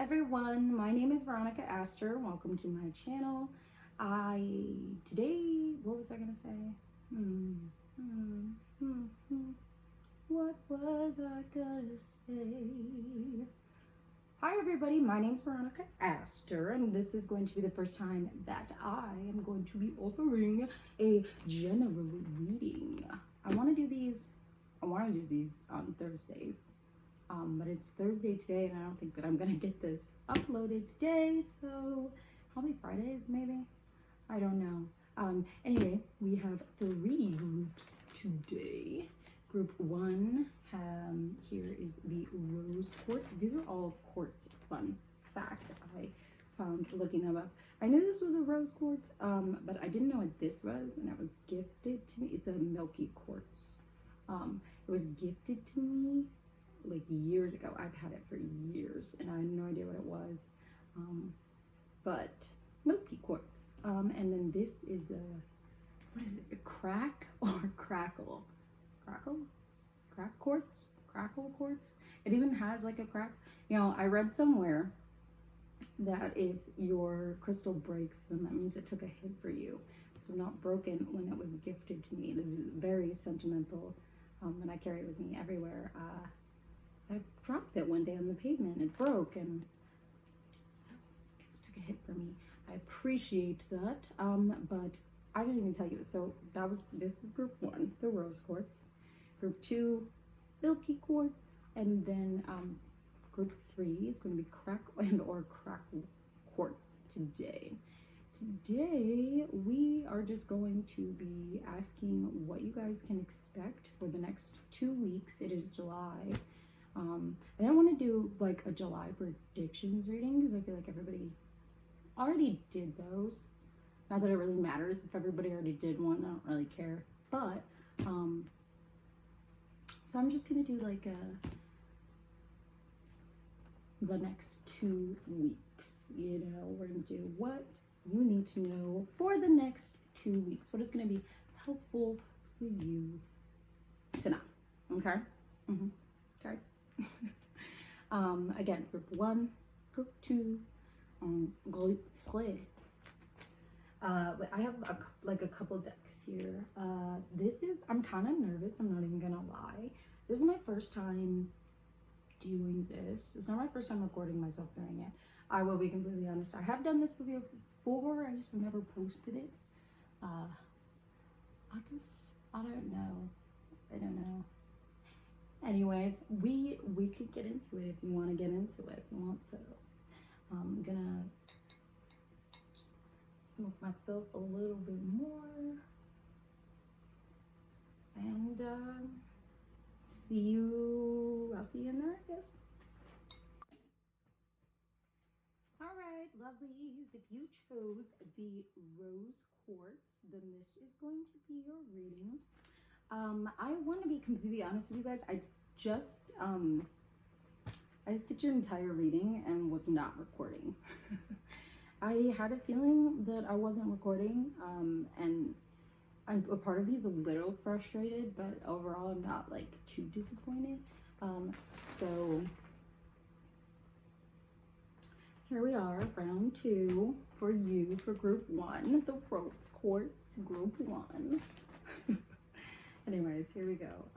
everyone, my name is Veronica Aster. Welcome to my channel. What was I gonna say? What was I gonna say? Hi everybody, my name is Veronica Aster, and this is going to be the first time that I am going to be offering a general reading. I want to do these on Thursdays. But it's Thursday today, and I don't think that I'm gonna get this uploaded today, so probably Fridays maybe. I don't know. Anyway, we have 3 groups today. Group 1, here is the rose quartz. These are all quartz. Fun fact I found looking them up. I knew this was a rose quartz, but I didn't know what this was, and it was gifted to me. It's a milky quartz. It was gifted to me like years ago. I've had it for years and I had no idea what it was, but milky quartz. And then this is what is it, a crack or crackle quartz. It even has like a crack. You know, I read somewhere that if your crystal breaks, then that means it took a hit for you. This was not broken when it was gifted to me. It is very sentimental, and I carry it with me everywhere. I dropped it one day on the pavement, it broke, and so I guess it took a hit for me. I appreciate that, but I didn't even tell you. So this is group 1, the rose quartz. Group 2, milky quartz, and then group 3 is going to be crackle quartz today. Today we are just going to be asking what you guys can expect for the next 2 weeks. It is July. I don't want to do like a July predictions reading because I feel like everybody already did those. Not that it really matters if everybody already did one, I don't really care. But, so I'm just going to do like the next 2 weeks, you know, we're going to do what you need to know for the next 2 weeks. What is going to be helpful for you to know, okay? Okay. Again, group 1, group 2, group 3. I have a couple decks here. I'm kind of nervous, I'm not even gonna lie. This is my first time doing this. It's not my first time recording myself doing it. I will be completely honest. I have done this video before, I just never posted it. I don't know. Anyways, we could get into it if you want to get into it, if you want to. I'm gonna smoke myself a little bit more, and I'll see you in there, I guess. All right, lovelies, if you chose the rose quartz, then this is going to be your reading. I want to be completely honest with you guys. I just did your entire reading and was not recording. I had a feeling that I wasn't recording, and a part of me is a little frustrated, but overall I'm not like too disappointed. So here we are, round 2 for you, for group 1, the rose quartz, group 1. Anyways, here we go.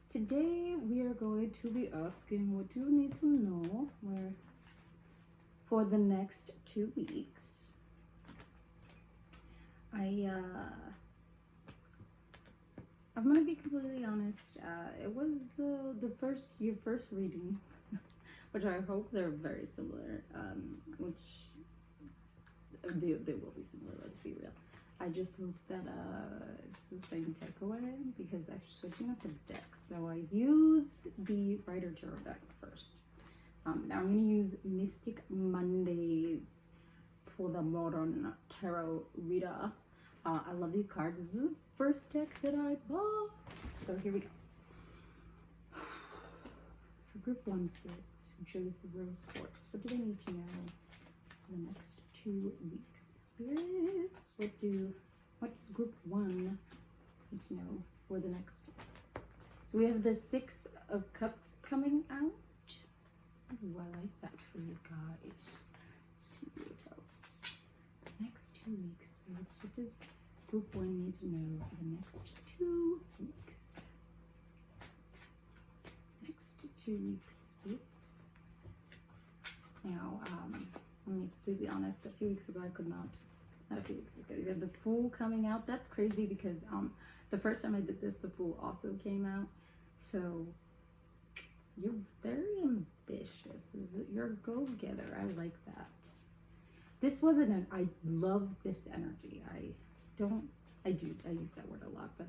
Today we are going to be asking what you need to know for the next 2 weeks. I'm gonna be completely honest. It was your first reading, which I hope they're very similar. Which they will be similar. Let's be real. I just hope that it's the same takeaway because I'm switching up the decks. So I used the Rider Tarot deck first. Now I'm going to use Mystic Mondays for the Modern Tarot Reader. I love these cards. This is the first deck that I bought. So here we go. For group 1 spirits who chose the rose quartz, what do they need to know for the next 2 weeks? Spirits, what does group 1 need to know for the next? So we have the 6 of Cups coming out. Ooh, I like that for you guys. Let's see what else. Next 2 weeks, spirits. What does group 1 need to know for the next 2 weeks? Next 2 weeks, spirits. Now, let me be completely honest. A few weeks ago, I could not a few weeks ago. You have the Fool coming out. That's crazy because the first time I did this, the Fool also came out. So you're very ambitious. You're a go-getter. I like that. This wasn't an, I love this energy. I use that word a lot, but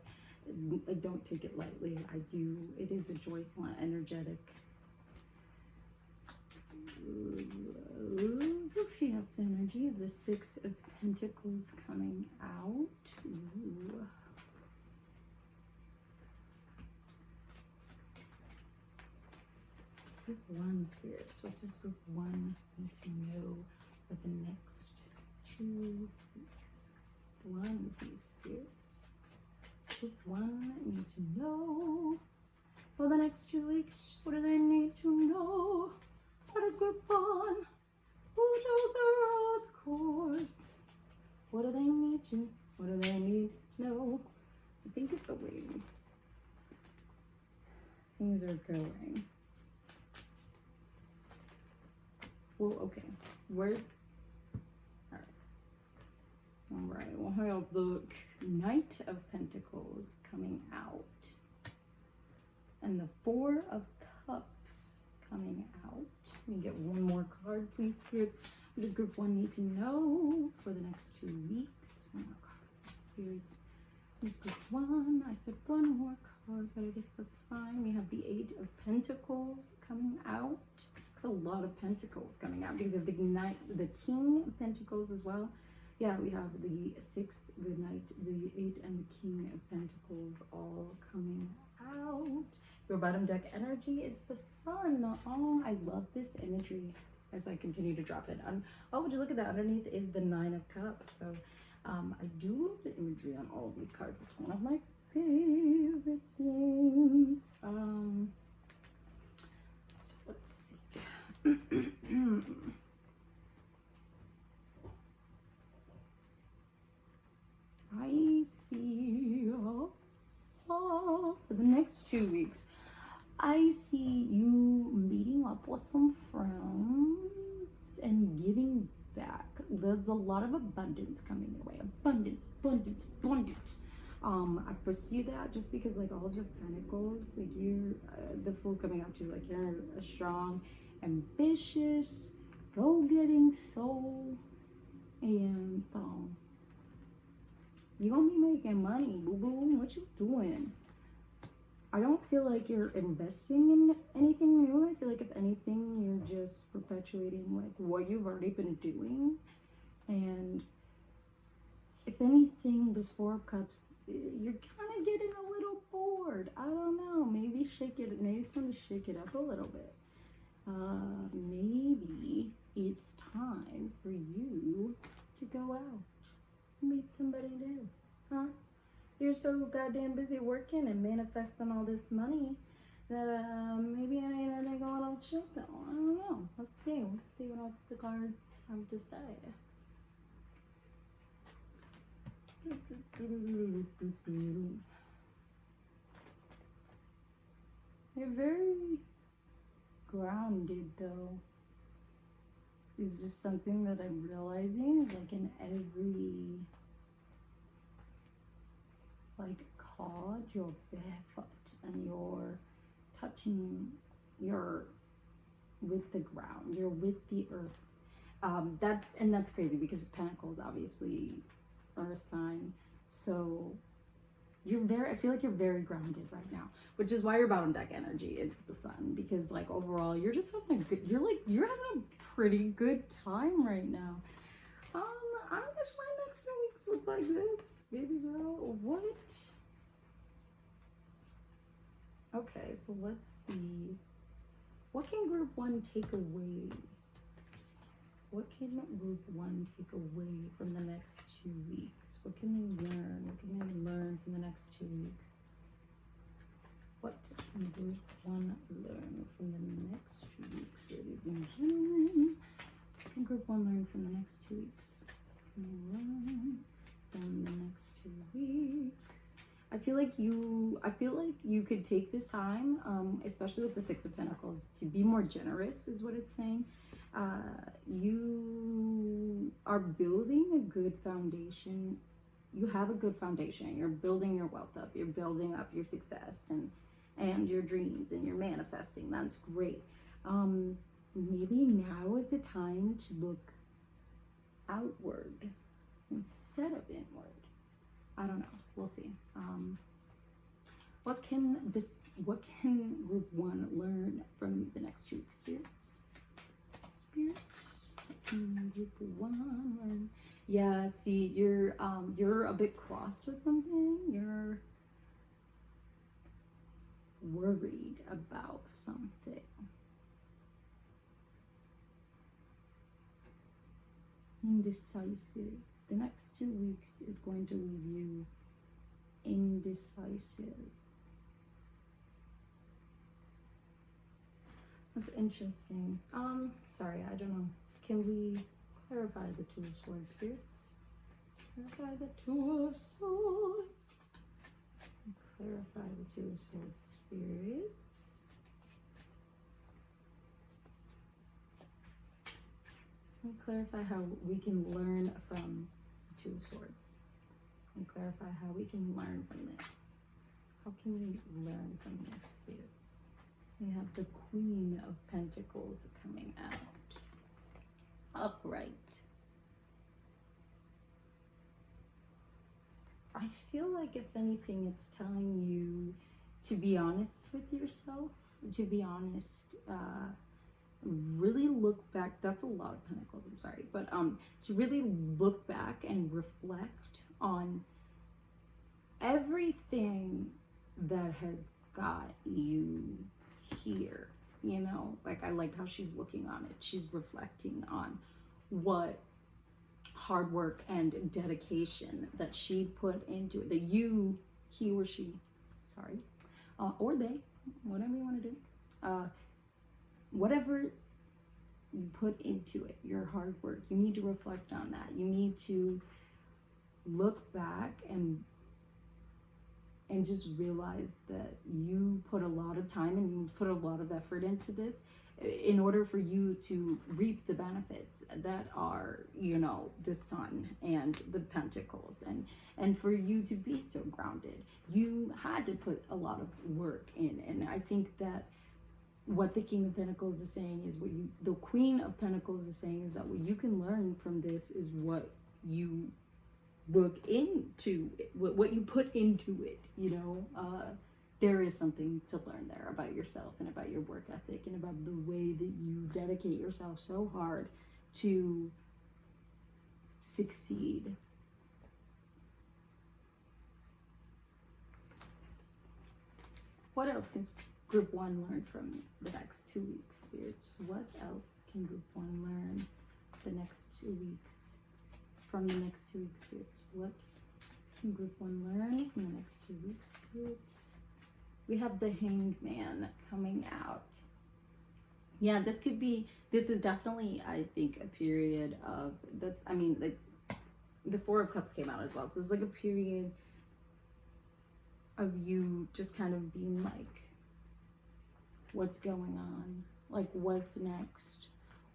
I don't take it lightly. It is a joyful and energetic. The fierce energy of the Six of Pentacles coming out. Ooh. Group 1 spirits. What does group 1 need to know for the next 2 weeks? 1, please, spirits. Group 1 need to know for the next 2 weeks. What do they need to know? What is group 1? Who chose the rose quartz? What do they need to know? Think of the way things are going. Well, okay. Alright, we'll have the Knight of Pentacles coming out. And the Four of Cups coming out. Let me get one more card, please, spirits. What does group 1 need to know for the next 2 weeks? One more card, please, spirits. What is group 1? I said one more card, but I guess that's fine. We have the Eight of Pentacles coming out. It's a lot of pentacles coming out because of the King of Pentacles as well. Yeah, we have the 6, the Knight, the 8, and the King of Pentacles all coming out. Your bottom deck energy is the Sun. Oh, I love this imagery as I continue to drop it. Oh, would you look at that? Underneath is the 9 of Cups. So I do love the imagery on all of these cards. It's one of my favorite things. So let's see. I see for the next 2 weeks, I see you meeting up with some friends and giving back. There's a lot of abundance coming your way. Abundance. I foresee that just because like all of the pentacles, like the Fool's coming out too. Like you're a strong, ambitious, go-getting soul, and you're gonna be making money, boo-boo. What you doing? I don't feel like you're investing in anything new. I feel like if anything, you're just perpetuating like what you've already been doing. And if anything, this Four of Cups, you're kind of getting a little bored. I don't know. Maybe it's time to shake it up a little bit. Maybe it's time for you to go out and meet somebody new, huh? You're so goddamn busy working and manifesting all this money that maybe I need to take a little chill pill. I don't know. Let's see what the cards have to say. You're very grounded though. It's just something that I'm realizing is like in every card, you're barefoot and you're touching, you're with the ground, you're with the earth. That's crazy because Pentacles obviously are a sign. So I feel like you're very grounded right now, which is why your bottom deck energy is the Sun, because like overall you're just having you're having a pretty good time right now. I wish my next 2 weeks looked like this, baby girl. What? Okay, so let's see. What can group 1 take away? What can group 1 take away from the next 2 weeks? What can they learn? What can they learn from the next 2 weeks? What can group 1 learn from the next 2 weeks, ladies and gentlemen? What can group 1 learn from the next 2 weeks? Can we learn from the next 2 weeks? I feel like you could take this time, especially with the Six of Pentacles, to be more generous, is what it's saying. You are building a good foundation. You have a good foundation. You're building your wealth up. You're building up your success and your dreams, and you're manifesting. That's great. Maybe now is the time to look outward instead of inward. I don't know. We'll see. What can group 1 learn from the next 2 weeks, spirits? Spirits. What can group 1 learn? Yeah, see, you're a bit crossed with something. You're worried about something. Indecisive. The next 2 weeks is going to leave you indecisive. That's interesting. Sorry, I don't know. Can we clarify the Two of Swords, spirits? Clarify the Two of Swords. Clarify the Two of Swords, spirits. And clarify how we can learn from the Two of Swords. And clarify how we can learn from this. How can we learn from this, spirits? We have the Queen of Pentacles coming out. Upright. I feel like, if anything, it's telling you to be honest with yourself. To be honest, really look back. That's a lot of pentacles, I'm sorry, but to really look back and reflect on everything that has got you here. You know, like, I like how she's looking on it. She's reflecting on what hard work and dedication that she put into it, that he or she, sorry, or they, whatever you want to do, whatever you put into it, your hard work, you need to reflect on that. You need to look back and just realize that you put a lot of time and you put a lot of effort into this in order for you to reap the benefits that are, you know, the Sun and the Pentacles, and for you to be so grounded. You had to put a lot of work in, and I think that what the King of Pentacles is saying is the Queen of Pentacles is saying is that what you can learn from this is what you look into, what you put into it, you know. There is something to learn there about yourself and about your work ethic and about the way that you dedicate yourself so hard to succeed. What else can Group 1 learn from the next 2 weeks, spirits? What else can Group 1 learn the next 2 weeks? From the next 2 weeks, spirits? What can Group 1 learn from the next 2 weeks, spirits? We have the Hanged Man coming out. Yeah, this is definitely, I think, a period of, that's the Four of Cups came out as well. So it's like a period of you just kind of being like, what's going on? Like, what's next?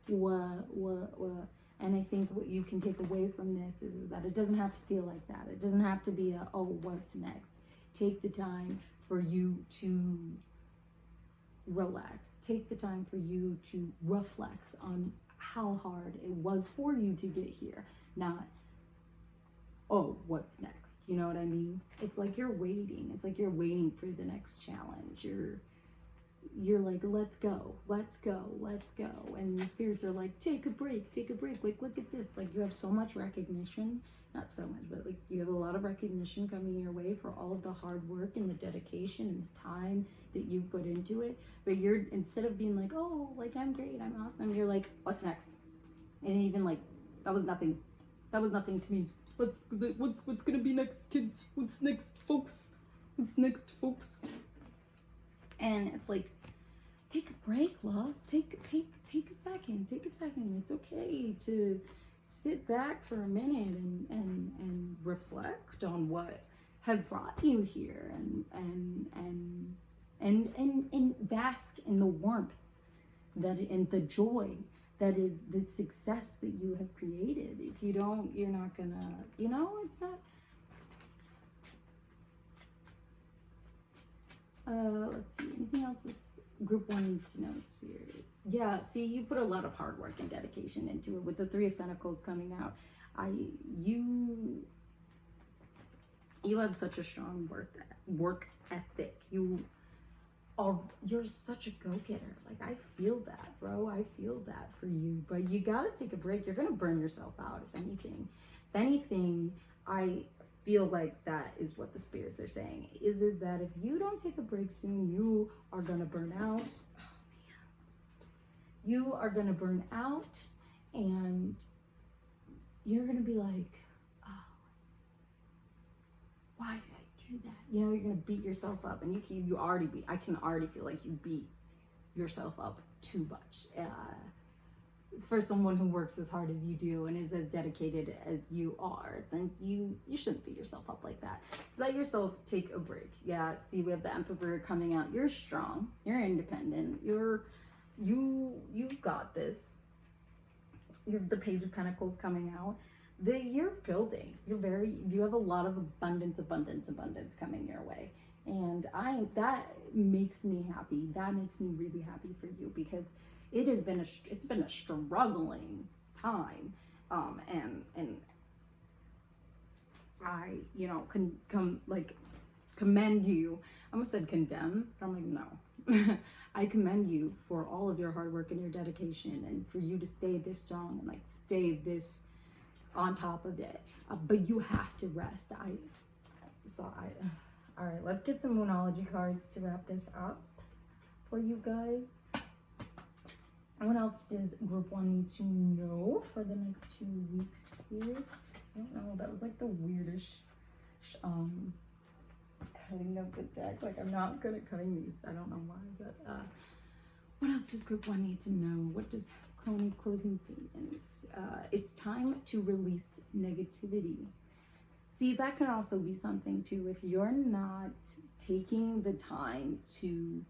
What? And I think what you can take away from this is that it doesn't have to feel like that. It doesn't have to be a, oh, what's next? Take the time for you to relax. Take the time for you to reflect on how hard it was for you to get here. Not, oh, what's next? You know what I mean? It's like you're waiting. It's like you're waiting for the next challenge. You're like, let's go. And the spirits are like, take a break. Like, look at this. Like, you have so much recognition. Not so much, but like, you have a lot of recognition coming your way for all of the hard work and the dedication and the time that you put into it. But you're, instead of being like, oh, like, I'm great, I'm awesome, you're like, what's next? And even like, that was nothing to me. What's gonna be next, kids? What's next, folks? And it's like, take a break, love. Take a second. Take a second. It's okay to sit back for a minute and reflect on what has brought you here, and bask in the warmth that, and the joy that is the success that you have created. If you don't, you're not gonna, you know, it's not. Let's see, anything else this group one needs to know, spirits? Yeah, see, you put a lot of hard work and dedication into it with the Three of Pentacles coming out. You have such a strong work ethic. You're such a go-getter. Like, I feel that, bro. I feel that for you. But you gotta take a break. You're gonna burn yourself out, if anything. If anything, I feel like that is what the spirits are saying. Is that if you don't take a break soon, you are gonna burn out. Oh, man. You are gonna burn out, and you're gonna be like, oh, why did I do that? You know, you're gonna beat yourself up, and I can already feel like you beat yourself up too much. For someone who works as hard as you do and is as dedicated as you are, then you shouldn't beat yourself up like that. Let yourself take a break. Yeah, see, we have the Emperor coming out. You're strong. You're independent. You've got this. You have the Page of Pentacles coming out. You're building. You have a lot of abundance coming your way. And that makes me happy. That makes me really happy for you, because it's been a struggling time. And I, you know, commend you. I almost said condemn, but I'm like, no. I commend you for all of your hard work and your dedication, and for you to stay this strong and like stay this on top of it. But you have to rest. All right, let's get some Moonology cards to wrap this up for you guys. What else does group one need to know for the next 2 weeks, Spirit? I don't know. That was like the weirdest cutting of the deck. Like, I'm not good at cutting these. I don't know why. But what else does group one need to know? What does closing statements? It's time to release negativity. See, that can also be something too. If you're not taking the time to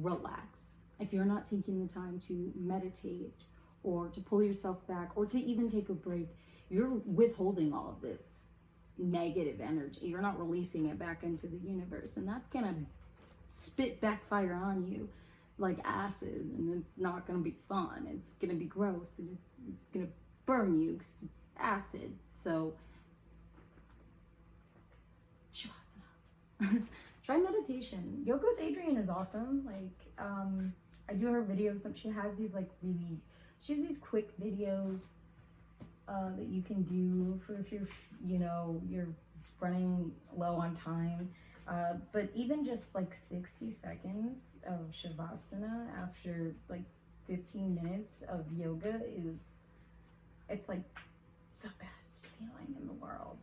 relax, if you're not taking the time to meditate or to pull yourself back or to even take a break, you're withholding all of this negative energy. You're not releasing it back into the universe, and that's gonna backfire on you like acid, and it's not gonna be fun. It's gonna be gross, and it's gonna burn you because it's acid. So Shavasana. Try meditation. Yoga with Adrienne is awesome. Like, I do her videos. She has these she has these quick videos that you can do for if you're running low on time. But even just like 60 seconds of Shavasana after like 15 minutes of yoga it's like the best feeling in the world.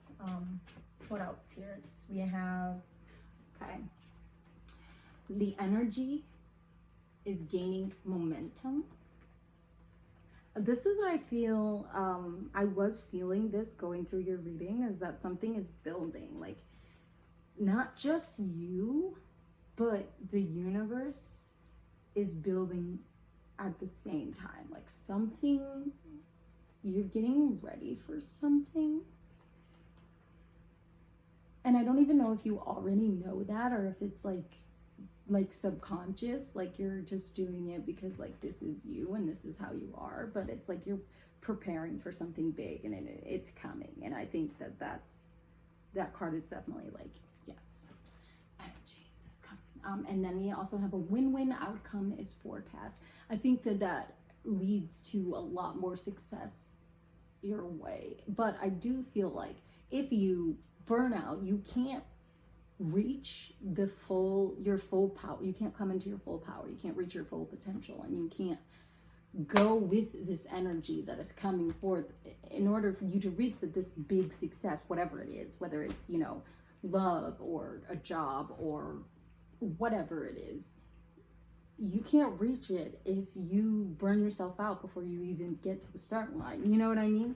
What else, spirits? We have, okay, the energy is gaining momentum. This is what I feel. I was feeling this going through your reading, is that something is building, like not just you, but the universe is building at the same time. Like something, you're getting ready for something. And I don't even know if you already know that, or if it's like subconscious, like you're just doing it because like this is you and this is how you are, but it's like you're preparing for something big, and it's coming. And I think that card is definitely like, yes, energy is coming. And then we also have a win-win outcome is forecast. I think that leads to a lot more success your way. But I do feel like if you burn out, you can't reach your full power. You can't come into your full power. You can't reach your full potential, and you can't go with this energy that is coming forth in order for you to reach this big success, whatever it is, whether it's, love or a job or whatever it is, you can't reach it if you burn yourself out before you even get to the start line. You know what I mean?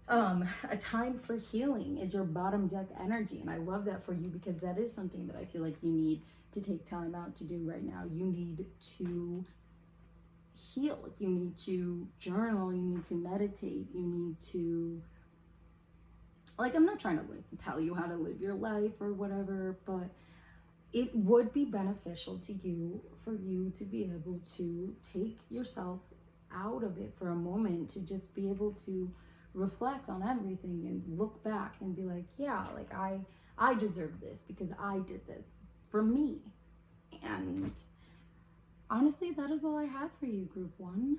A time for healing is your bottom deck energy, and I love that for you, because that is something that I feel like you need to take time out to do right now. You need to heal, you need to journal, you need to meditate, you need to, like, I'm not trying to tell you how to live your life or whatever, but it would be beneficial to you for you to be able to take yourself out of it for a moment, to just be able to reflect on everything and look back and be like, yeah, like I deserve this because I did this for me. And honestly, that is all I had for you, group one.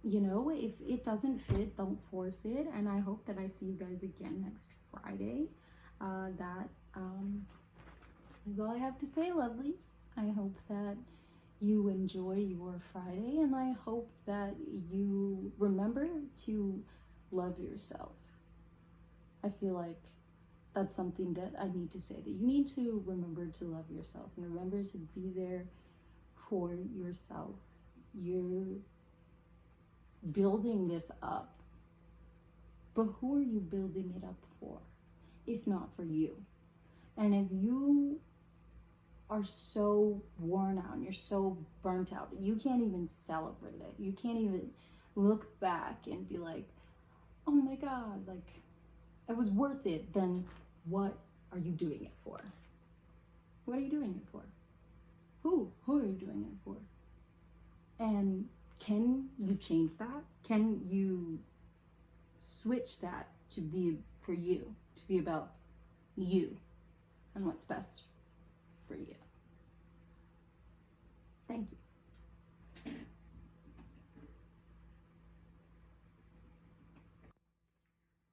You know, if it doesn't fit, don't force it. And I hope that I see you guys again next Friday. That is all I have to say, lovelies. I hope that you enjoy your Friday, and I hope that you remember to love yourself. I feel like that's something that I need to say, that you need to remember to love yourself and remember to be there for yourself. You're building this up, but who are you building it up for, if not for you? And if you are so worn out and you're so burnt out that you can't even celebrate it, you can't even look back and be like, oh my God, like it was worth it, then what are you doing it for? What are you doing it for? Who are you doing it for? And can you change that? Can you switch that to be for you, to be about you and what's best for you? Thank you.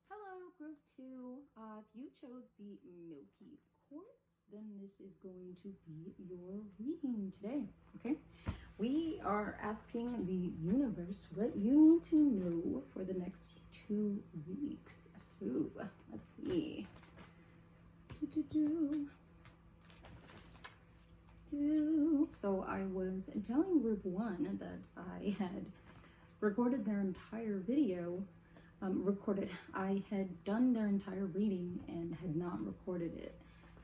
Hello, group two. If you chose the Milky Quartz, then this is going to be your reading today. Okay, we are asking the universe what you need to know for the next 2 weeks. So let's see. So I was telling group one that I had recorded their entire video. I had done their entire reading and had not recorded it,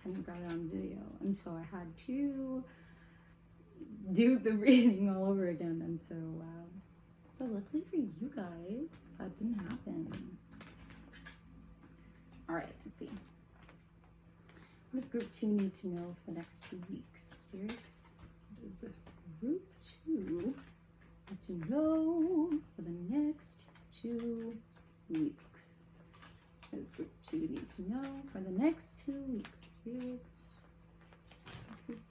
hadn't got it on video, and so I had to do the reading all over again. And so luckily for you guys, that didn't happen. All right, let's see. What does group two need to know for the next 2 weeks, spirits? What does group two need to know for the next 2 weeks? What does group two need to know for the next 2 weeks, spirits? What's group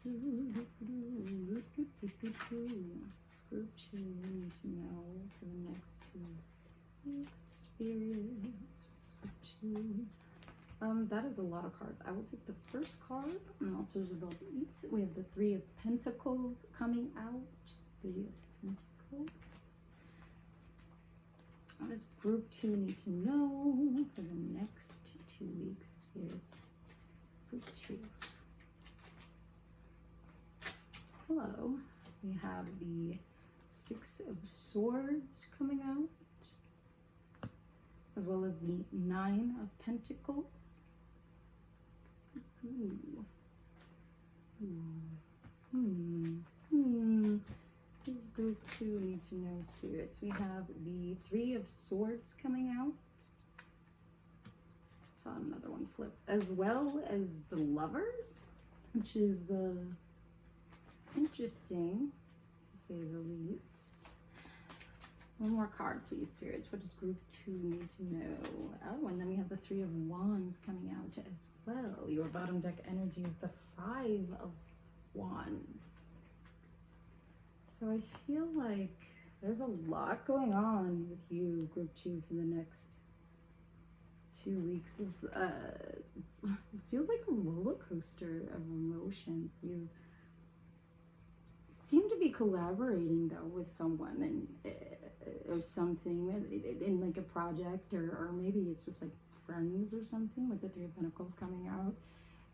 two need to know for the next 2 weeks, spirits? What's group two? That is a lot of cards. I will take the first card, and I'll tell you about it. We have the Three of Pentacles coming out. Three of Pentacles. What does group two need to know for the next 2 weeks, spirits? Group two. Hello. We have the Six of Swords coming out, as well as the Nine of Pentacles. What does group two need to know, spirits? We have the Three of Swords coming out. Saw another one flip, as well as the Lovers, which is interesting, to say the least. One more card, please, spirits. What does group two need to know? Oh, and then we have the Three of Wands coming out as well. Your bottom deck energy is the Five of Wands. So I feel like there's a lot going on with you, group two, for the next 2 weeks. It feels like a roller coaster of emotions. You seem to be collaborating though with someone and or something in like a project, or maybe it's just like friends or something with the Three of Pentacles coming out.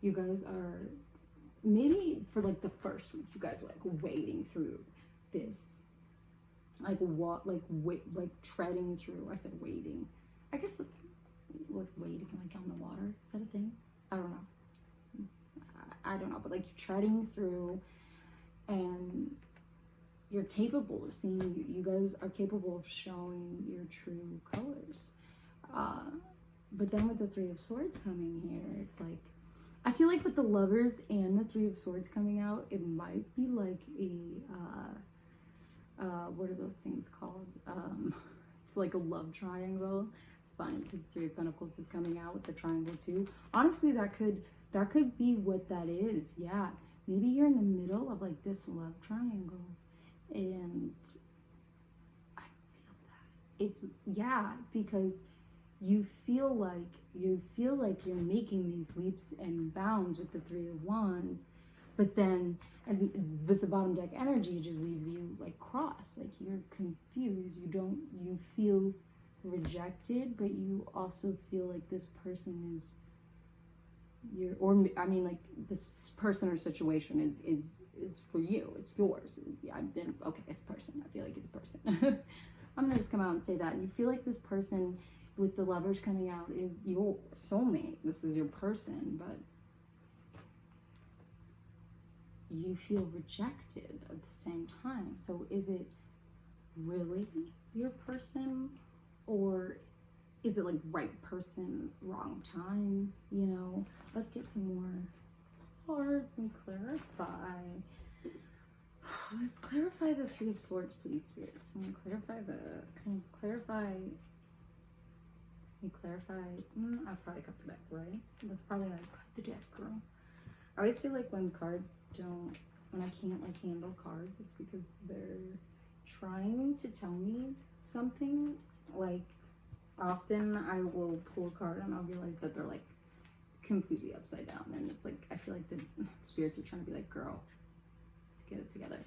You guys are, maybe for like the first week, you guys are like wading through this, like what, like treading through. I said wading. I guess it's like wading like on the water. Is that a thing? I don't know. I don't know, but like you're treading through, and you're capable of seeing, you guys are capable of showing your true colors. But then with the Three of Swords coming here, it's like, I feel like with the Lovers and the Three of Swords coming out, it might be like a, what are those things called? It's like a love triangle. It's funny because Three of Pentacles is coming out with the triangle too. Honestly, that could be what that is. Yeah, maybe you're in the middle of like this love triangle, and I feel that it's, yeah, because you feel like you're making these leaps and bounds with the Three of Wands, but then, and with the bottom deck energy, it just leaves you like cross, like you're confused. You feel rejected, but you also feel like this person is like this person or situation is for you. It's yours. Yeah, okay, it's a person. I feel like it's a person. I'm gonna just come out and say that. And you feel like this person with the Lovers coming out is your soulmate. This is your person, but you feel rejected at the same time. So is it really your person, or is it like right person, wrong time? You know, let's get some more cards and clarify. Let's clarify the Three of Swords, please, spirits. Can you clarify I probably cut the deck, right? That's probably how I cut the deck, girl. I always feel like when I can't like handle cards, it's because they're trying to tell me something. Like, often I will pull a card and I'll realize that they're like completely upside down, and it's like, I feel like the spirits are trying to be like, girl, get it together.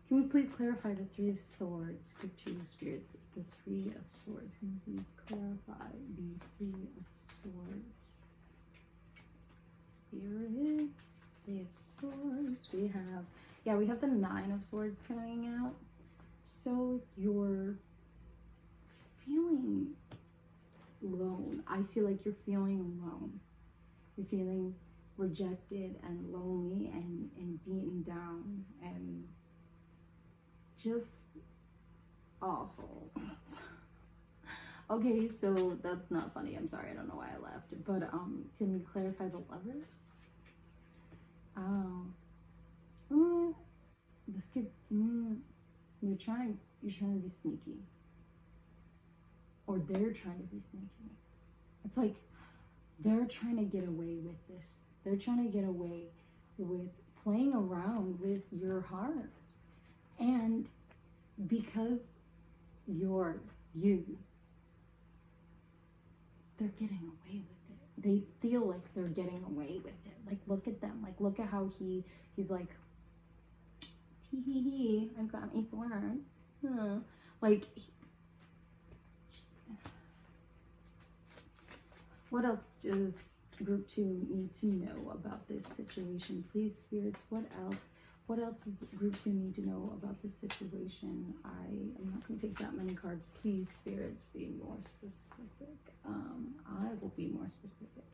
Can we please clarify the Three of Swords? Group 2 spirits, the Three of Swords. Can you please clarify the Three of Swords? Spirits, Three of Swords. We have the Nine of Swords coming out. So you're feeling alone. I feel like you're feeling alone. You're feeling rejected and lonely and beaten down and just awful. Okay, so that's not funny. I'm sorry, I don't know why I left. But can we clarify the Lovers? This could you're trying to be sneaky. Or they're trying to be sneaky. It's like they're trying to get away with this. They're trying to get away with playing around with your heart. And because you're you, they're getting away with it. They feel like they're getting away with it. Like, look at them. Like, look at how he's like, tee, I've got me thorns. Like, what else does Group 2 need to know about this situation? Please, spirits, what else does Group 2 need to know about this situation? I am not going to take that many cards. Please, spirits, be more specific. I will be more specific.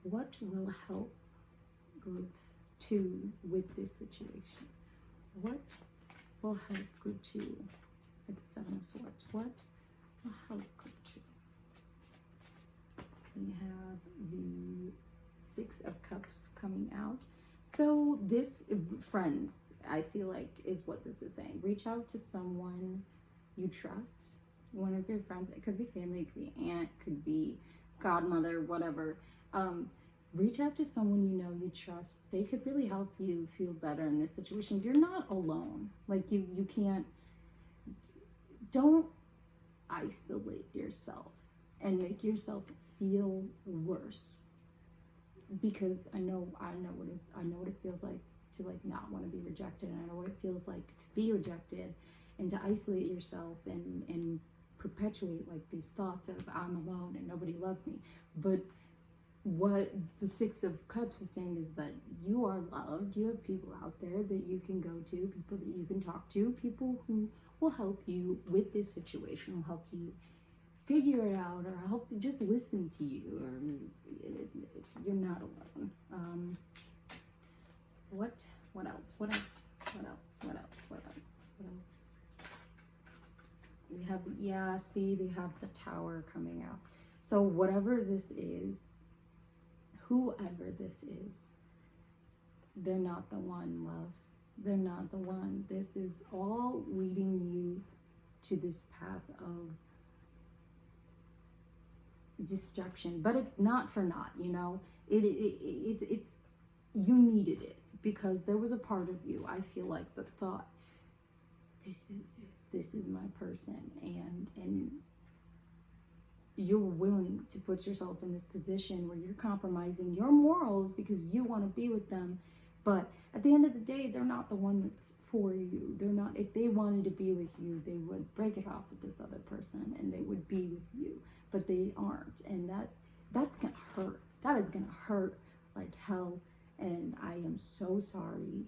What will help Group 2 with this situation? What will help Group 2 with the Seven of Swords? What will help Group 2? We have the Six of Cups coming out. So this, friends, I feel like is what this is saying. Reach out to someone you trust, one of your friends. It could be family, it could be aunt, could be godmother, whatever. Reach out to someone you know you trust. They could really help you feel better in this situation. You're not alone. Like, you can't, don't isolate yourself and make yourself feel worse, because I know what it feels like to like not want to be rejected, and I know what it feels like to be rejected and to isolate yourself and perpetuate like these thoughts of I'm alone and nobody loves me. But what the Six of Cups is saying is that you are loved. You have people out there that you can go to, people that you can talk to, people who will help you with this situation, will help you figure it out, or help you just listen to you, or you're not alone. What else? We have, yeah, see, we have the Tower coming out. So whatever this is, whoever this is, they're not the one, love. They're not the one. This is all leading you to this path of destruction, but it's not for naught, you know. It's you needed it, because there was a part of you, I feel like, that thought, this is it, this is my person, and you're willing to put yourself in this position where you're compromising your morals because you want to be with them. But at the end of the day, they're not the one that's for you. They're not. If they wanted to be with you, they would break it off with this other person and they would be with you, but they aren't. And that's gonna hurt. That is gonna hurt like hell. And I am so sorry.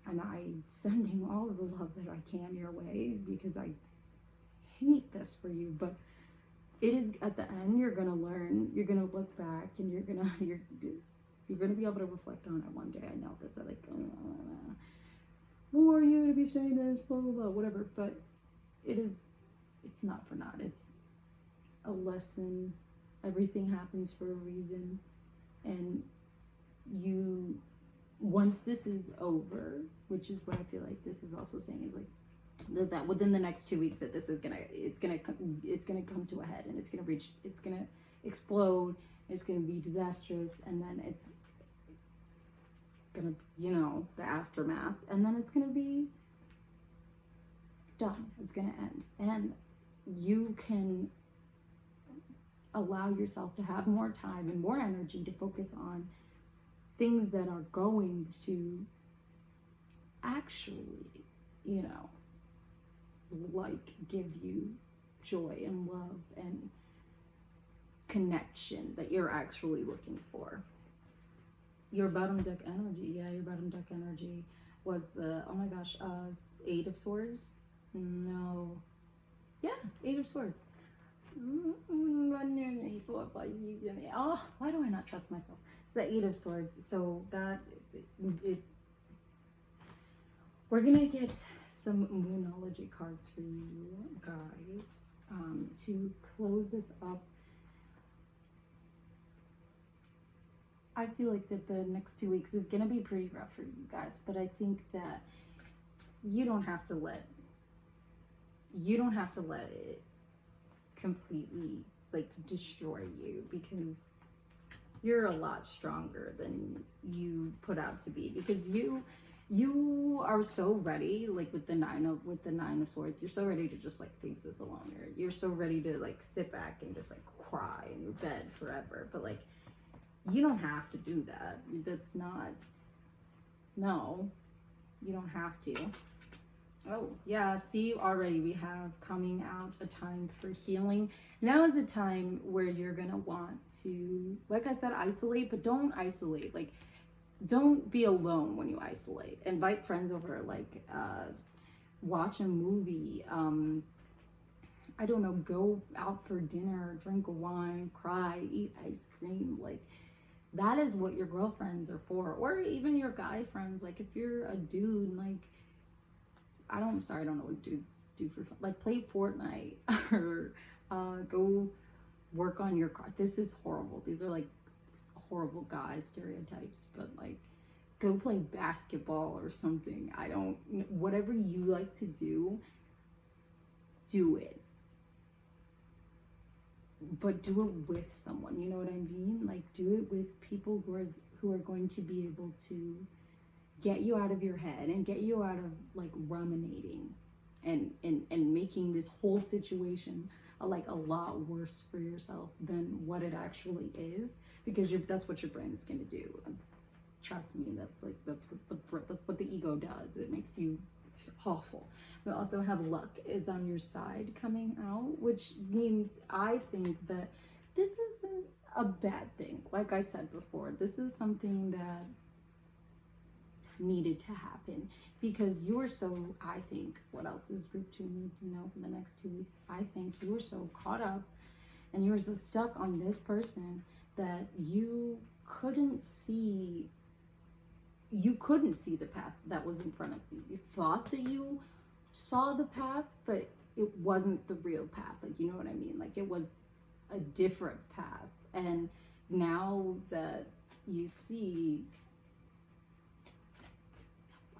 And I'm sending all of the love that I can your way, because I hate this for you. But it is, at the end, you're gonna learn. You're gonna look back, and you're gonna be able to reflect on it one day. I know that they're like, who are you to be saying this, blah blah blah, whatever. But it's not for naught. It's a lesson. Everything happens for a reason, and you, once this is over, which is what I feel like this is also saying, is like that within the next 2 weeks that this is gonna come to a head, and it's gonna explode, it's gonna be disastrous, and then it's gonna, you know, the aftermath, and then it's gonna be done. It's gonna end, and you can allow yourself to have more time and more energy to focus on things that are going to actually, you know, like give you joy and love and connection that you're actually looking for. Your bottom deck energy, yeah, your bottom deck energy was the, oh my gosh, Eight of Swords? No. Yeah, Eight of Swords. Oh, why do I not trust myself? It's the Eight of Swords. So that we're gonna get some Moonology cards for you guys to close this up. I feel like that the next 2 weeks is gonna be pretty rough for you guys, but I think that you don't have to let it completely like destroy you, because you're a lot stronger than you put out to be, because you are so ready, like with the nine of swords, you're so ready to just like face this alone. You're so ready to like sit back and just like cry in your bed forever, but like you don't have to do that. That's not, no, you don't have to. Oh, yeah, see, already we have coming out a time for healing. Now is a time where you're going to want to, like I said, isolate, but don't isolate. Like, don't be alone when you isolate. Invite friends over, like, watch a movie. I don't know, go out for dinner, drink wine, cry, eat ice cream. Like, that is what your girlfriends are for. Or even your guy friends. Like, if you're a dude, like, I don't know what dudes do for fun. Like, play Fortnite or go work on your car. This is horrible. These are like horrible guy stereotypes, but like go play basketball or something. Whatever you like to do it. But do it with someone, you know what I mean? Like, do it with people who are going to be able to get you out of your head and get you out of like ruminating and making this whole situation a lot worse for yourself than what it actually is, because that's what your brain is going to do. And trust me, that's what the ego does. It makes you awful. We also have luck is on your side coming out, which means I think that this isn't a bad thing. Like I said before, this is something that needed to happen because you were so, I think, what else does group 2 need to know for the next 2 weeks? I think you were so caught up and you were so stuck on this person that you couldn't see the path that was in front of you. You thought that you saw the path, but it wasn't the real path. Like, you know what I mean? Like, it was a different path. And now that you see it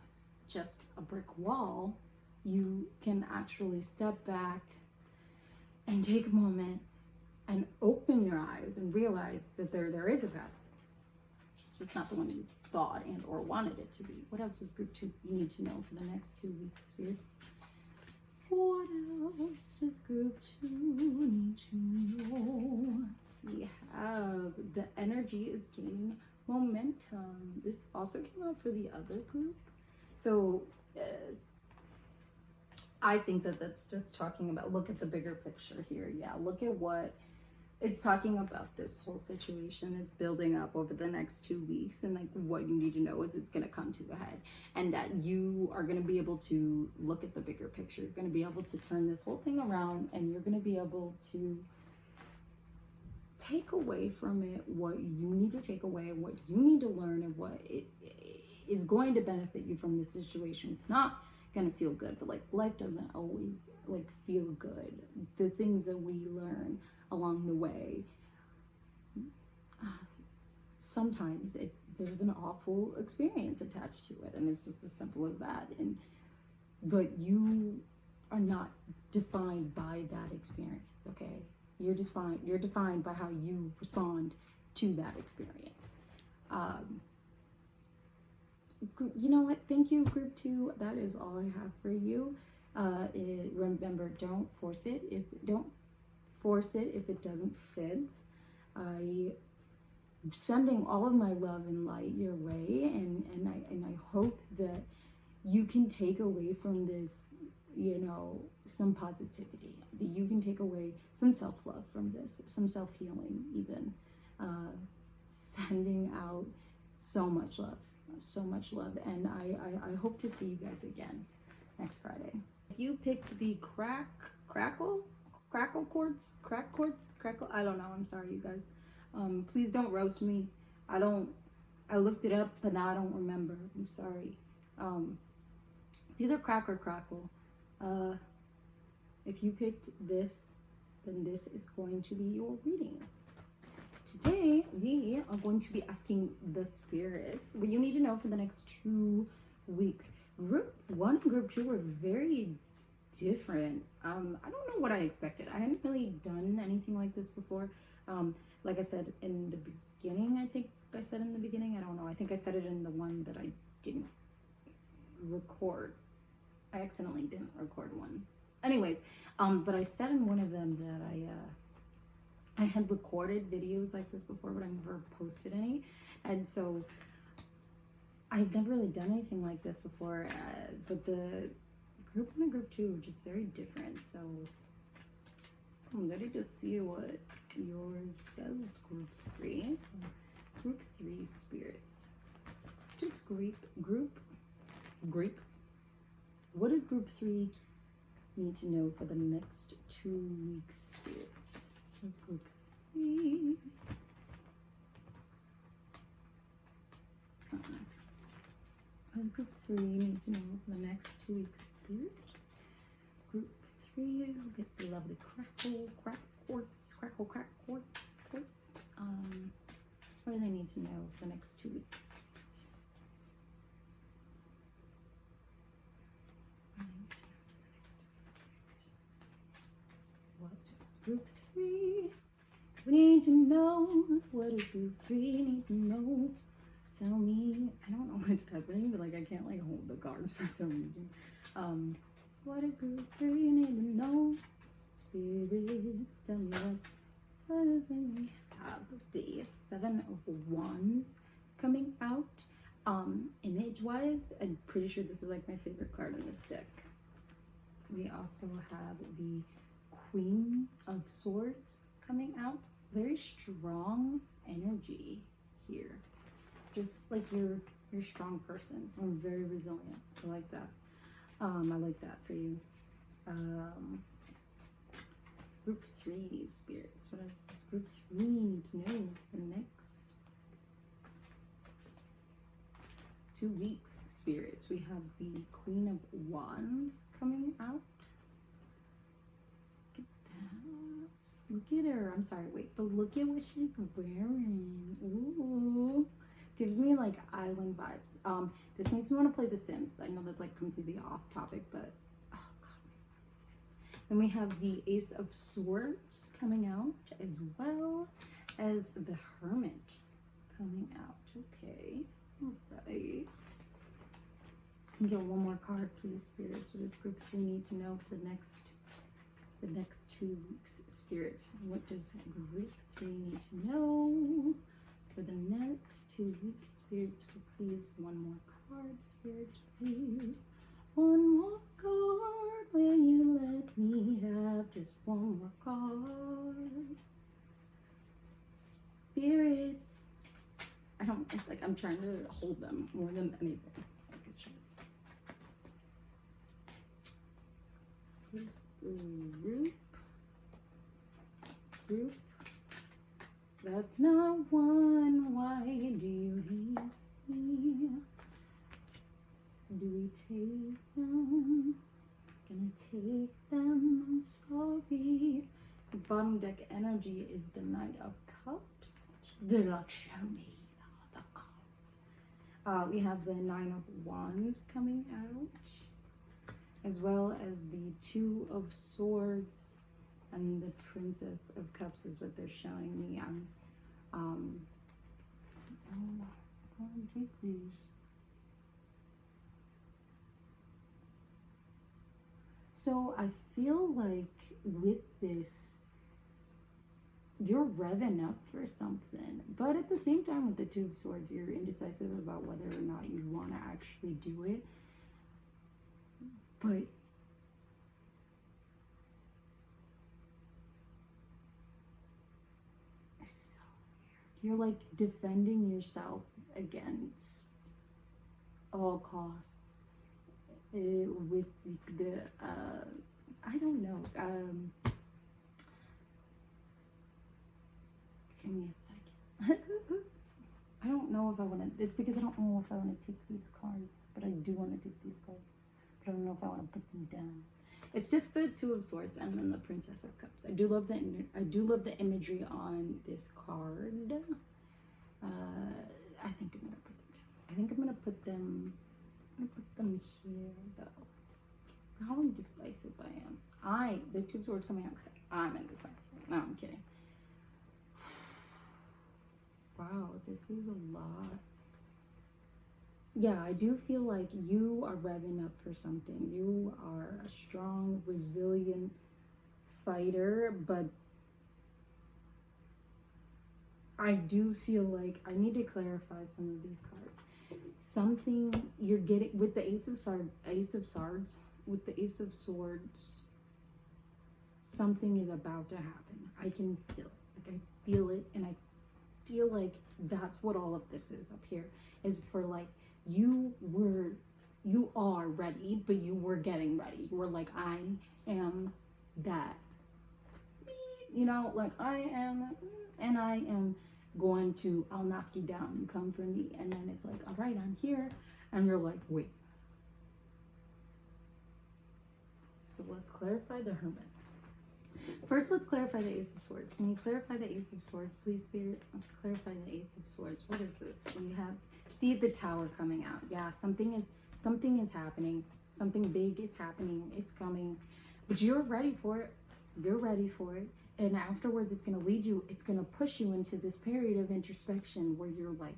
was just a brick wall, you can actually step back and take a moment and open your eyes and realize that there is a path. It's just not the one you thought and or wanted it to be. What else does group 2 need to know for the next 2 weeks, spirits? What else does group 2 need to know? We have the energy is gaining momentum. This also came out for the other group. So I think that that's just talking about, look at the bigger picture here. Yeah, look at what it's talking about. This whole situation it's building up over the next 2 weeks, and like what you need to know is it's going to come to a head, and that you are going to be able to look at the bigger picture. You're going to be able to turn this whole thing around, and you're going to be able to take away from it what you need to take away, what you need to learn, and what it is going to benefit you from this situation. It's not going to feel good, but like life doesn't always like feel good. The things that we learn along the way, sometimes there's an awful experience attached to it, and it's just as simple as that. But you are not defined by that experience, okay? You're defined by how you respond to that experience. You know what? Thank you, group 2. That is all I have for you. Remember, don't force it if it doesn't fit. I'm sending all of my love and light your way, and I hope that you can take away from this, you know, some positivity, that you can take away some self-love from this, some self-healing even. Sending out so much love, and I hope to see you guys again next Friday. If you picked the crackle quartz, I don't know, I'm sorry you guys. Please don't roast me. I looked it up, but now I don't remember. I'm sorry. It's either crack or crackle. If you picked this, then this is going to be your reading. Today, we are going to be asking the spirits what you need to know for the next 2 weeks. Group 1 and group 2 were very different. I don't know what I expected. I hadn't really done anything like this before. Like I said in the beginning, I think I said in the beginning, I don't know. I think I said it in the one that I didn't record. I accidentally didn't record one. Anyways, but I said in one of them that I had recorded videos like this before, but I never posted any. And so I've never really done anything like this before. But the group 1 and group 2 are just very different. So I'm ready to see what yours says, group 3. So group 3 spirits. Just group. What does group 3 need to know for the next 2 weeks, spirits? What's group 3? What does group 3 need to know for the next 2 weeks, spirit? Group 3, get the lovely crack quartz. What do they need to know for the next 2 weeks? What does group 3 need to know? What does group 3 need to know? Tell me. I don't know what's happening, but like I can't like hold the cards for some reason. What does group 3 need to know? Spirits, tell me what does it mean? We have the 7 of Wands coming out. Image wise, I'm pretty sure this is like my favorite card in this deck. We also have the Queen of Swords coming out. Very strong energy here. Just like you're a strong person. I'm very resilient. I like that. I like that for you. Group 3 spirits. What does this group 3 need to know for the next 2 weeks? Spirits. We have the Queen of Wands coming out. Look at that. Look at her. I'm sorry, wait, but look at what she's wearing. Ooh. Gives me like island vibes. This makes me want to play The Sims. I know that's like completely off topic, but oh god, makes me want to play Sims. Then we have the Ace of Swords coming out, as well as the Hermit coming out. Okay, all right. Can get one more card, please, Spirit. So this group 3 need to know for the next 2 weeks, Spirit. What does group 3 need to know for the next 2 weeks, Spirit? Please, one more card, Spirit, please. One more card. Will you let me have just one more card? Spirits. It's like I'm trying to hold them more than anything. Like it's just. Group. That's not one. Why do you hate me? Do we take them? Gonna take them. I'm sorry. The bottom deck energy is the Knight of Cups. Good luck, show me the cards. We have the Nine of Wands coming out, as well as the Two of Swords and the Princess of Cups is what they're showing me. I'm gonna take these. So I feel like with this, you're revving up for something, but at the same time with the Two of Swords, you're indecisive about whether or not you want to actually do it. But it's so weird. You're like defending yourself against all costs with the I don't know. Give me a second. I don't know if I want to. It's because I don't know if I want to take these cards, but I do want to take these cards. But I don't know if I want to put them down. It's just the Two of Swords and then the Princess of Cups. I do love the imagery on this card. I think I'm gonna put them down. I think I'm gonna put them. Here though. How indecisive I am. The Two of Swords coming out because I'm indecisive. No, I'm kidding. Wow, this is a lot. Yeah, I do feel like you are revving up for something. You are a strong, resilient fighter, but I do feel like I need to clarify some of these cards. Something you're getting with the Ace of Swords, something is about to happen. I can feel it. Like I feel it, and I feel like that's what all of this is up here, is for like you are ready, but you were getting ready. You were like, I am that, like I am, and I am going to, I'll knock you down, you come for me. And then it's like, all right, I'm here. And you're like, wait. So let's clarify the Hermit. First, let's clarify the Ace of Swords. Can you clarify the Ace of Swords, please, Spirit? Let's clarify the Ace of Swords. What is this? We have, see the Tower coming out. Yeah, something is happening. Something big is happening. It's coming. But you're ready for it. You're ready for it. And afterwards, it's going to lead you, it's going to push you into this period of introspection where you're like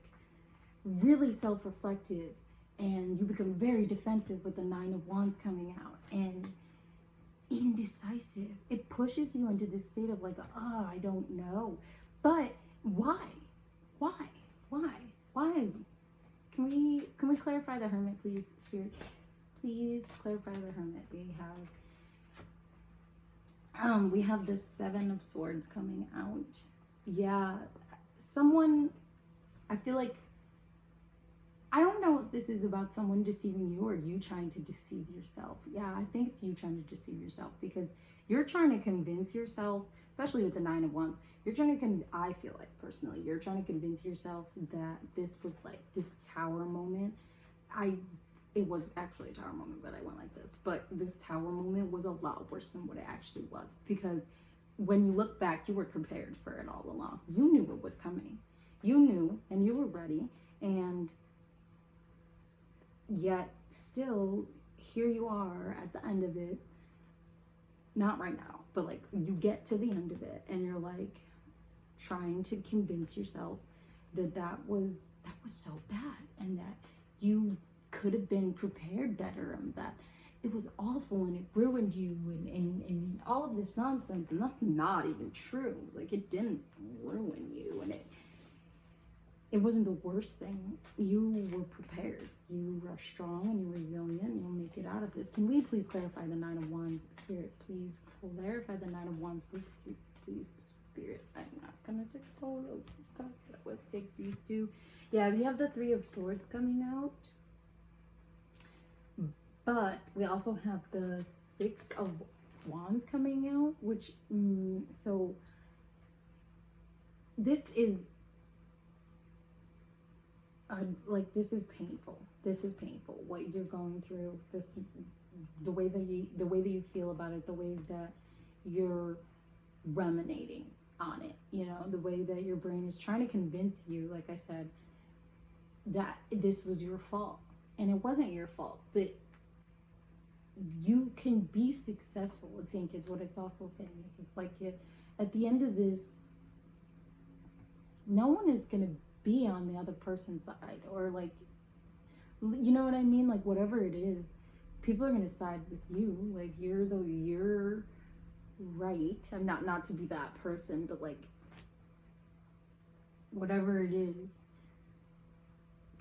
really self-reflective and you become very defensive with the Nine of Wands coming out and indecisive. It pushes you into this state of like, I don't know. But why? Why? Can we clarify the Hermit, please, Spirit? Please clarify the Hermit. We have the Seven of Swords coming out. Yeah, someone, I feel like, I don't know if this is about someone deceiving you or you trying to deceive yourself. Yeah, I think it's you trying to deceive yourself, because you're trying to convince yourself, especially with the Nine of Wands, you're trying to, I feel like personally, you're trying to convince yourself that this was like this tower moment. It was actually a tower moment, but I went like this. But this tower moment was a lot worse than what it actually was, because when you look back, you were prepared for it all along. You knew it was coming. You knew, and you were ready, and yet still here you are at the end of it. Not right now, but like you get to the end of it and you're like trying to convince yourself that that was so bad, and that you could have been prepared better, and that it was awful and it ruined you, and all of this nonsense. And that's not even true. Like, it didn't ruin you, and it wasn't the worst thing. You were prepared. You are strong and you're resilient. You'll make it out of this. Can we please clarify the Nine of Wands? Spirit, please clarify the Nine of Wands with you, please, Spirit. I'm not gonna take a photo. Just gonna take these two. Yeah, we have the Three of Swords coming out, but we also have the Six of Wands coming out, which so this is like, this is painful. This is painful. What you're going through, this, the way that you feel about it, the way that you're ruminating on it, you know, the way that your brain is trying to convince you, like I said, that this was your fault, and it wasn't your fault. But you can be successful, I think, is what it's also saying. It's like at the end of this, no one is gonna be on the other person's side, or like, you know what I mean, like whatever it is, people are gonna side with you. Like, you're right. I'm not to be that person, but like, whatever it is,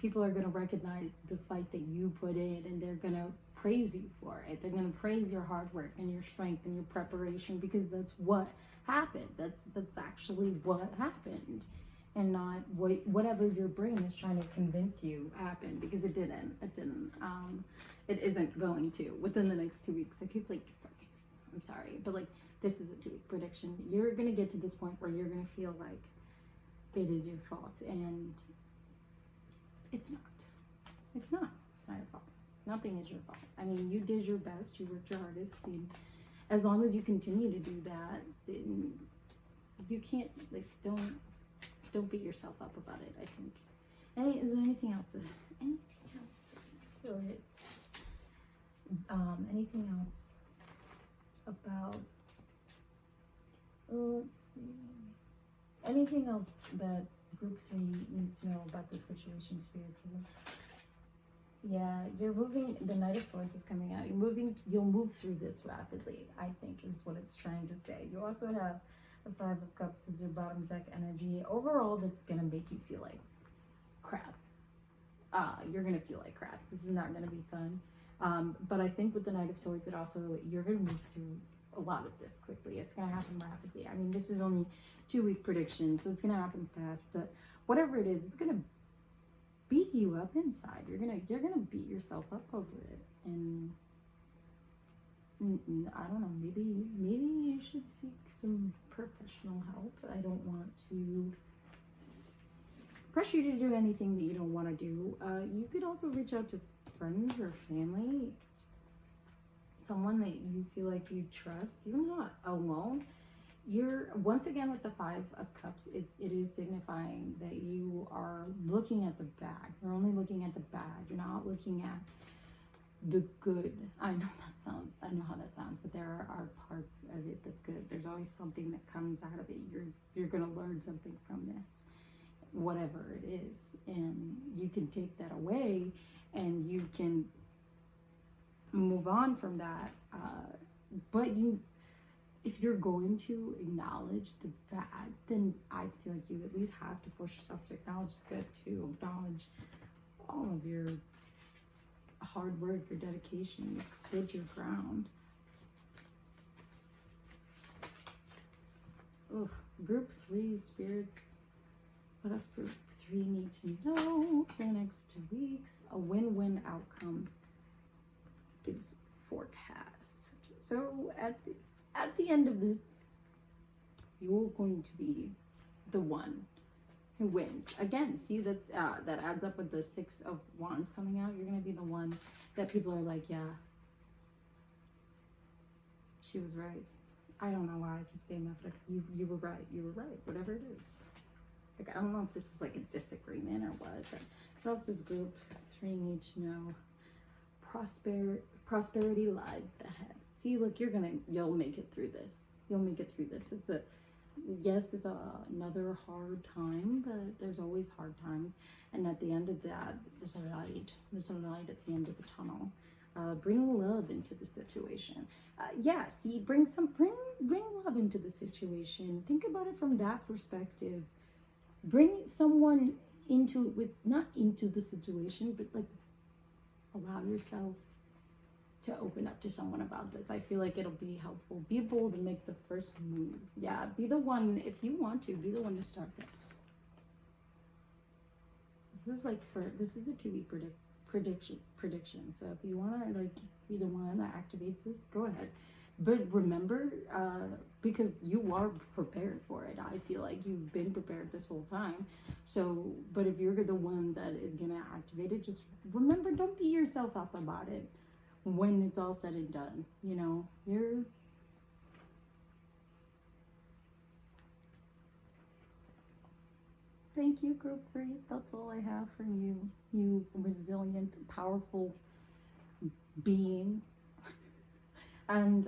people are gonna recognize the fight that you put in, and they're gonna praise you for it. They're gonna praise your hard work and your strength and your preparation, because that's what happened. That's actually what happened, and not whatever your brain is trying to convince you happened, because it didn't. It isn't going to within the next 2 weeks. I keep like, I'm sorry, but like, this is a 2-week prediction. You're gonna get to this point where you're gonna feel like it is your fault, and it's not. It's not your fault. Nothing is your fault. I mean, you did your best. You worked your hardest. As long as you continue to do that, then you can't, like, don't beat yourself up about it, I think. Is there anything else? Spirit? Anything else about, let's see. Anything else that group 3 needs to know about the situation, Spirits? Yeah, you're moving. The Knight of Swords is coming out. You'll move through this rapidly, I think, is what it's trying to say. You also have the Five of Cups as your bottom deck energy. Overall, that's going to make you feel like crap. You're going to feel like crap. This is not going to be fun. But I think with the Knight of Swords, you're going to move through a lot of this quickly. It's going to happen rapidly. I mean, this is only 2-week prediction, so it's going to happen fast. But whatever it is, it's going to beat you up inside. You're gonna beat yourself up over it, and I don't know, maybe you should seek some professional help. I don't want to pressure you to do anything that you don't want to do. You could also reach out to friends or family, someone that you feel like you trust. You're not alone. You're, once again, with the Five of Cups, it is signifying that you are looking at the bad. You're only looking at the bad. You're not looking at the good. I know how that sounds, but there are parts of it that's good. There's always something that comes out of it. You're gonna learn something from this, whatever it is, and you can take that away, and you can move on from that. But if you're going to acknowledge the bad, then I feel like you at least have to force yourself to acknowledge the good, to acknowledge all of your hard work, your dedication. You stood your ground. Ugh. Group 3 spirits. What does group 3 need to know for the next 2 weeks? A win-win outcome is forecast. So at the end of this, you're going to be the one who wins. Again, see, that's that adds up with the 6 of Wands coming out. You're gonna be the one that people are like, yeah, she was right. I don't know why I keep saying that, but you were right. You were right. Whatever it is. Like, I don't know if this is like a disagreement or what. But what else does group 3 need to know? Prosperity lies ahead. See, look, you'll make it through this. You'll make it through this. Yes, it's another hard time, but there's always hard times. And at the end of that, there's a light. There's a light at the end of the tunnel. Bring love into the situation. Yeah, see, bring love into the situation. Think about it from that perspective. Bring someone into it with, not into the situation, but like allow yourself to open up to someone about this. I feel like it'll be helpful. Be bold and make the first move. Yeah, be the one, if you want to, be the one to start this. This is a 2-week prediction. So if you want to like be the one that activates this, go ahead. But remember, because you are prepared for it. I feel like you've been prepared this whole time. So, but if you're the one that is gonna activate it, just remember, don't beat yourself up about it when it's all said and done. You know, Thank you, group 3. That's all I have for you. You resilient, powerful being. And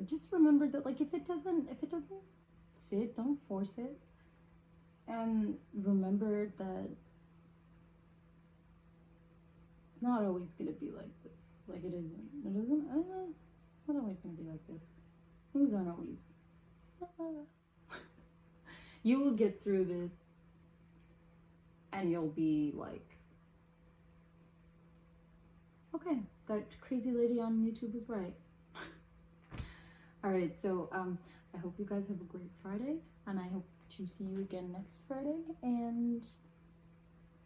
just remember that, like, if it doesn't fit, don't force it. And remember that it's not always gonna be like this. Like, it isn't. It's not always gonna be like this. Things aren't always. You will get through this, and you'll be like, okay, that crazy lady on YouTube was right. All right, so I hope you guys have a great Friday, and I hope to see you again next Friday, and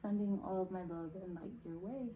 sending all of my love and light your way.